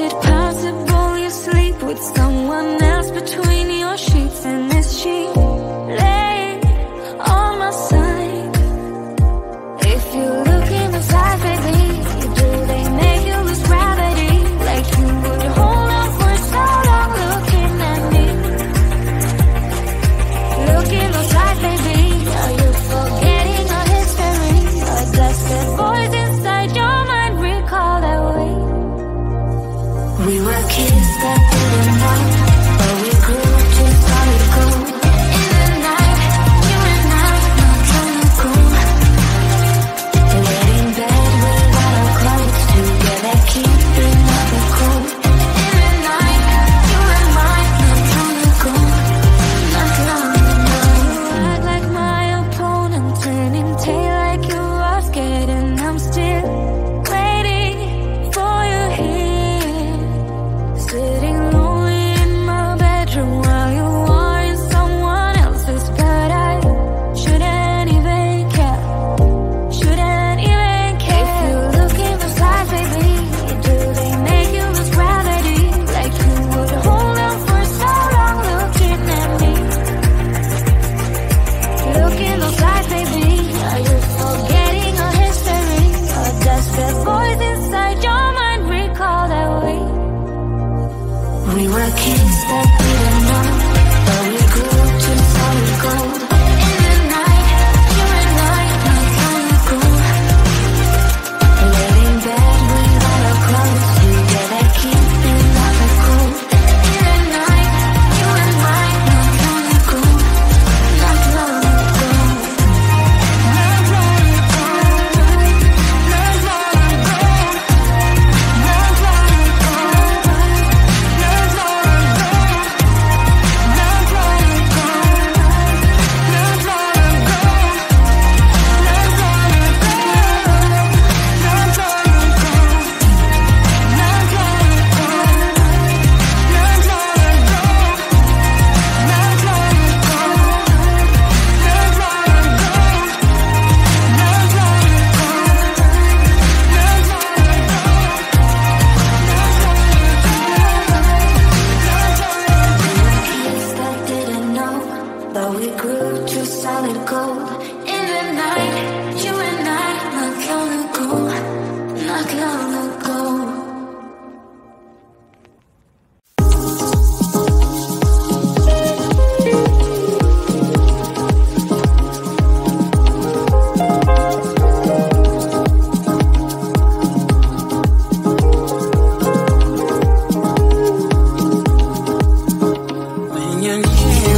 it possible you sleep with someone else between your sheets? And is she laying on my side? If you look in the eyes, baby, do they make you lose gravity? Like you would hold on for so long looking at me. Look in those eyes, baby, are you forgetting our history? Or does that voice inside your mind recall that way? We were kids that didn't know, but we grew to solid gold. In the night, you and I, not trying to go. Laid in bed without our clothes, together keeping up the cold. In the night, you and I, not trying to go. Not long ago. Act like my opponent, turning tail like you are scared, and I'm still waiting for you here. Sitting lonely in my bedroom while you are in someone else's, but I shouldn't even care. Shouldn't even care. If you look in those eyes, baby, do they make you lose gravity? Like you would hold on for so long looking at me. Look in those eyes, baby, are you forgetting our history? Or does that voice inside your mind recall that way? We were kids that didn't know, but we grew to solid gold. In the night, you and I, not trying to go. Laid in bed without our clothes, together keeping up the cold. In the night, you and I, not trying to go. Not long ago. Not long ago. Not long ago. Not long ago. Not long ago. Not long ago. Not long ago. Not long ago. Not long ago. Not long ago. Not long ago. Not long ago. Not long Kids that didn't know, but we grew to solid gold. In the night, you and I, not long ago, not long ago. When you're near me,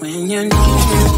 when you're near me.